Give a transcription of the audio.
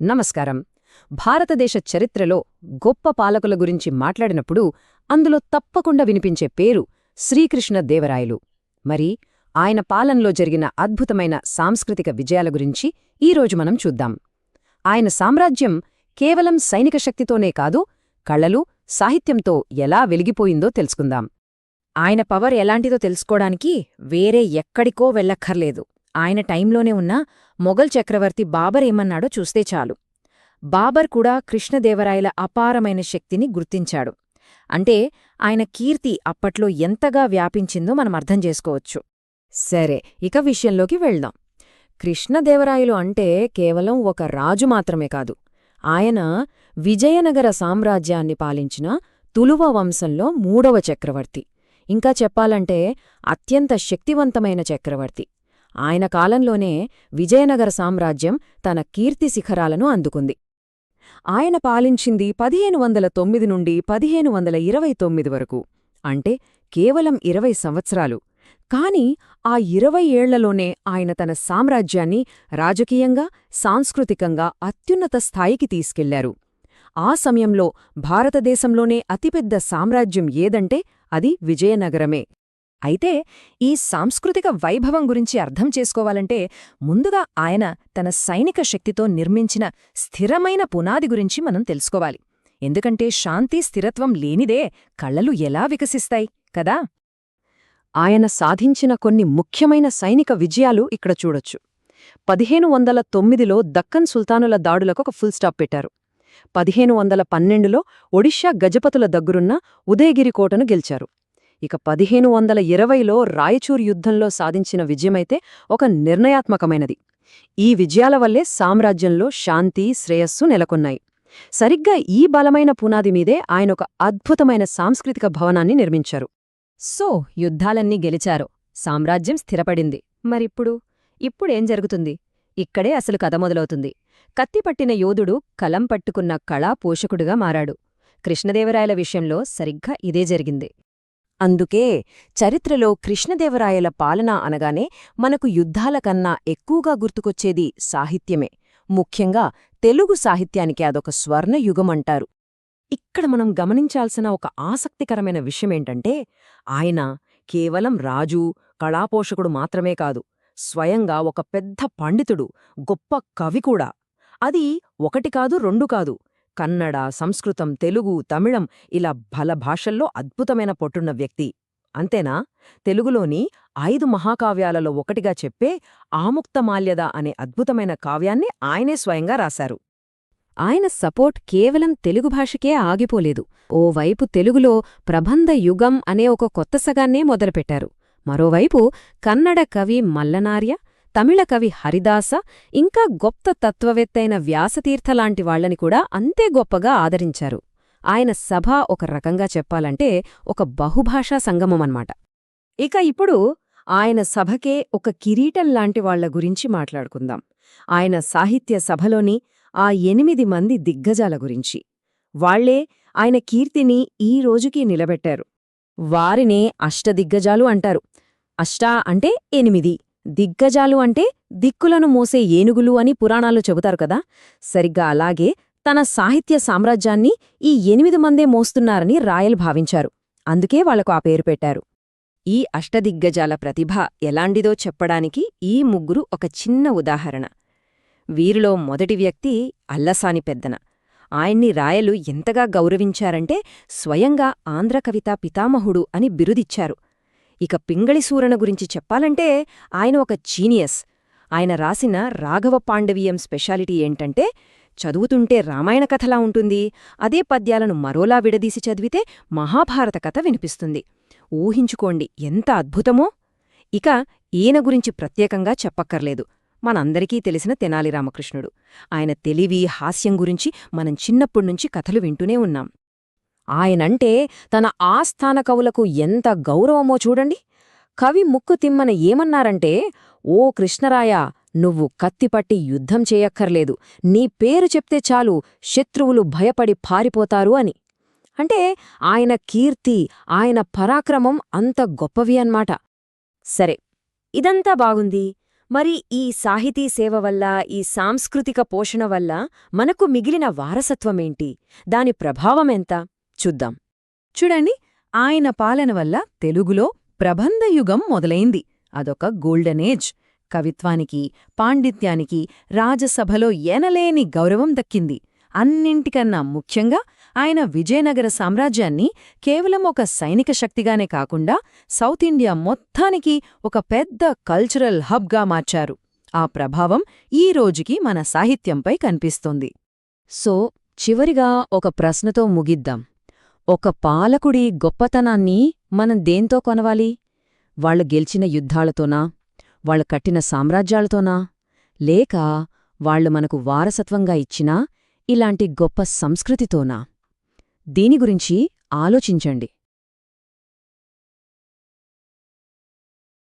నమస్కారం. భారతదేశ చరిత్రలో గొప్ప పాలకుల గురించి మాట్లాడినప్పుడు అందులో తప్పకుండా వినిపించే పేరు శ్రీకృష్ణదేవరాయలు. మరి ఆయన పాలనలో జరిగిన అద్భుతమైన సాంస్కృతిక విజయాల గురించి ఈరోజు మనం చూద్దాం. ఆయన సామ్రాజ్యం కేవలం సైనిక శక్తితోనే కాదు, కళలు, సాహిత్యంతో ఎలా వెలిగిపోయిందో తెలుసుకుందాం. ఆయన పవర్ ఎలాంటిదో తెలుసుకోవడానికి వేరే ఎక్కడికో వెళ్ళక్కర్లేదు. ఆయన టైంలోనే ఉన్న మొఘల్ చక్రవర్తి బాబర్ ఏమన్నాడో చూస్తే చాలు. బాబర్ కూడా కృష్ణదేవరాయల అపారమైన శక్తిని గుర్తించాడు. అంటే ఆయన కీర్తి అప్పట్లో ఎంతగా వ్యాపించిందో మనం అర్థం చేసుకోవచ్చు. సరే, ఇక విషయంలోకి వెళ్దాం. కృష్ణదేవరాయలు అంటే కేవలం ఒక రాజు మాత్రమే కాదు. ఆయన విజయనగర సామ్రాజ్యాన్ని పాలించిన తులువ వంశంలో 3వ చక్రవర్తి. ఇంకా చెప్పాలంటే అత్యంత శక్తివంతమైన చక్రవర్తి. ఆయన కాలంలోనే విజయనగర సామ్రాజ్యం తన కీర్తి శిఖరాలను అందుకుంది. ఆయన పాలించింది 1509 నుండి 1529 వరకు, అంటే కేవలం 20 సంవత్సరాలు. కాని ఆ 20 ఏళ్లలోనే ఆయన తన సామ్రాజ్యాన్ని రాజకీయంగా, సాంస్కృతికంగా అత్యున్నత స్థాయికి తీసుకెళ్లారు. ఆ సమయంలో భారతదేశంలోనే అతిపెద్ద సామ్రాజ్యం ఏదంటే అది విజయనగరమే. అయితే ఈ సాంస్కృతిక వైభవం గురించి అర్థం చేసుకోవాలంటే ముందుగా ఆయన తన సైనిక శక్తితో నిర్మించిన స్థిరమైన పునాది గురించి మనం తెలుసుకోవాలి. ఎందుకంటే శాంతి, స్థిరత్వం లేనిదే కళలు ఎలా వికసిస్తాయి కదా? ఆయన సాధించిన కొన్ని ముఖ్యమైన సైనిక విజయాలు ఇక్కడ చూడొచ్చు. 1509లో దక్కన్ సుల్తానుల దాడులకు ఒక ఫుల్ స్టాప్ పెట్టారు. 1512లో ఒడిషా గజపతుల దగ్గరున్న ఉదయగిరి కోటను గెలిచారు. ఇక 1520లో రాయచూర్ యుద్ధంలో సాధించిన విజయమైతే ఒక నిర్ణయాత్మకమైనది. ఈ విజయాల వల్లే సామ్రాజ్యంలో శాంతి, శ్రేయస్సు నెలకొన్నాయి. సరిగ్గా ఈ బలమైన పునాది మీదే ఆయనొక అద్భుతమైన సాంస్కృతిక భవనాన్ని నిర్మించారు. సో యుద్ధాలన్నీ గెలిచారు, సామ్రాజ్యం స్థిరపడింది. ఇప్పుడేం జరుగుతుంది? ఇక్కడే అసలు కథ మొదలవుతుంది. కత్తిపట్టిన యోధుడు కలం పట్టుకున్న కళా పోషకుడుగా మారాడు. కృష్ణదేవరాయల విషయంలో సరిగ్గా ఇదే జరిగింది. అందుకే చరిత్రలో కృష్ణదేవరాయల పాలన అనగానే మనకు యుద్ధాల కన్నా ఎక్కువగా గుర్తుకొచ్చేది సాహిత్యమే. ముఖ్యంగా తెలుగు సాహిత్యానికి అదొక స్వర్ణయుగమంటారు. ఇక్కడ మనం గమనించాల్సిన ఒక ఆసక్తికరమైన విషయమేంటంటే ఆయన కేవలం రాజు, కళాపోషకుడు మాత్రమే కాదు, స్వయంగా ఒక పెద్ద పండితుడు, గొప్ప కవి కూడా. అది 1 కాదు, 2 కాదు. కన్నడ, సంస్కృతం, తెలుగు, తమిళం ఇలా భల భాషల్లో అద్భుతమైన పట్టున్న వ్యక్తి. అంతేనా, తెలుగులోని 5 మహాకావ్యాలలో ఒకటిగా చెప్పే ఆముక్తమాల్యద అనే అద్భుతమైన కావ్యాన్ని ఆయనే స్వయంగా రాశారు. ఆయన సపోర్ట్ కేవలం తెలుగు భాషకే ఆగిపోలేదు. ఓవైపు తెలుగులో ప్రబంధ యుగం అనే ఒక కొత్త సగాన్నే మొదలుపెట్టారు. మరోవైపు కన్నడ కవి మల్లనార్య, తమిళ కవి హరిదాస, ఇంకా గొప్ప తత్వవేత్తైన వ్యాసతీర్థలాంటి వాళ్లని కూడా అంతే గొప్పగా ఆదరించారు. ఆయన సభ ఒక రకంగా చెప్పాలంటే ఒక బహుభాషా సంగమమన్నమాట. ఇక ఇప్పుడు ఆయన సభకే ఒక కిరీటంలాంటి వాళ్ల గురించి మాట్లాడుకుందాం. ఆయన సాహిత్య సభలోని ఆ 8 మంది దిగ్గజాల గురించి. వాళ్లే ఆయన కీర్తిని ఈ రోజుకీ నిలబెట్టారు. వారినే అష్టదిగ్గజాలు అంటారు. అష్ట అంటే 8, దిగ్గజాలు అంటే దిక్కులను మోసే ఏనుగులు అని పురాణాలు చెబుతారు కదా. సరిగ్గా అలాగే తన సాహిత్య సామ్రాజ్యాన్ని ఈ 8 మందే మోస్తున్నారని రాయల్ భావించారు. అందుకే వాళ్లకు ఆ పేరు పెట్టారు. ఈ అష్టదిగ్గజాల ప్రతిభ ఎలాంటిదో చెప్పడానికి ఈ ముగ్గురు ఒక చిన్న ఉదాహరణ. వీరిలో మొదటి వ్యక్తి అల్లసాని పెద్దన. ఆయన్ని రాయలు ఎంతగా గౌరవించారంటే స్వయంగా ఆంధ్రకవితా పితామహుడు అని బిరుదిచ్చారు. ఇక పింగళిసూరన గురించి చెప్పాలంటే ఆయన ఒక జీనియస్. ఆయన రాసిన రాఘవ పాండవీయం స్పెషాలిటీ ఏంటంటే చదువుతుంటే రామాయణ కథలా ఉంటుంది, అదే పద్యాలను మరోలా విడదీసి చదివితే మహాభారత కథ వినిపిస్తుంది. ఊహించుకోండి ఎంత అద్భుతమో! ఇక ఈయన గురించి ప్రత్యేకంగా చెప్పక్కర్లేదు. మనందరికీ తెలిసిన తెనాలి రామకృష్ణుడు. ఆయన తెలివి, హాస్యం గురించి మనం చిన్నప్పుడ్నుంచి కథలు వింటూనే ఉన్నాం. ఆయనంటే తన ఆస్థాన కవులకు ఎంత గౌరవమో చూడండి. కవి ముక్కు తిమ్మన ఏమన్నారంటే, ఓ కృష్ణరాయ, నువ్వు కత్తిపట్టి యుద్ధం చేయక్కర్లేదు, నీ పేరు చెప్తే చాలు శత్రువులు భయపడి పారిపోతారు అని. అంటే ఆయన కీర్తి, ఆయన పరాక్రమం అంత గొప్పవి అన్నమాట. సరే, ఇదంతా బాగుంది. మరి ఈ సాహితీ సేవ వల్ల, ఈ సాంస్కృతిక పోషణ వల్ల మనకు మిగిలిన వారసత్వమేంటి? దాని ప్రభావమెంత? చూద్దాం. చూడండి, ఆయన పాలన వల్ల తెలుగులో ప్రబంధయుగం మొదలైంది. అదొక గోల్డెన్ ఏజ్. కవిత్వానికి, పాండిత్యానికి రాజసభలో ఎనలేని గౌరవం దక్కింది. అన్నింటికన్నా ముఖ్యంగా ఆయన విజయనగర సామ్రాజ్యాన్ని కేవలం ఒక సైనిక శక్తిగానే కాకుండా సౌత్ ఇండియా మొత్తానికి ఒక పెద్ద కల్చరల్ హబ్గా మార్చారు. ఆ ప్రభావం ఈ రోజుకి మన సాహిత్యంపై కనిపిస్తోంది. సో, చివరిగా ఒక ప్రశ్నతో ముగిద్దాం. ఒక పాలకుడి గొప్పతనాన్ని మనం దేంతో కొనవాలి? వాళ్ళు గెలిచిన యుద్ధాలతోనా? వాళ్ళు కట్టిన సామ్రాజ్యాలతోనా? లేక వాళ్ళు మనకు వారసత్వంగా ఇచ్చినా ఇలాంటి గొప్ప సంస్కృతితోనా? దీని గురించి ఆలోచించండి.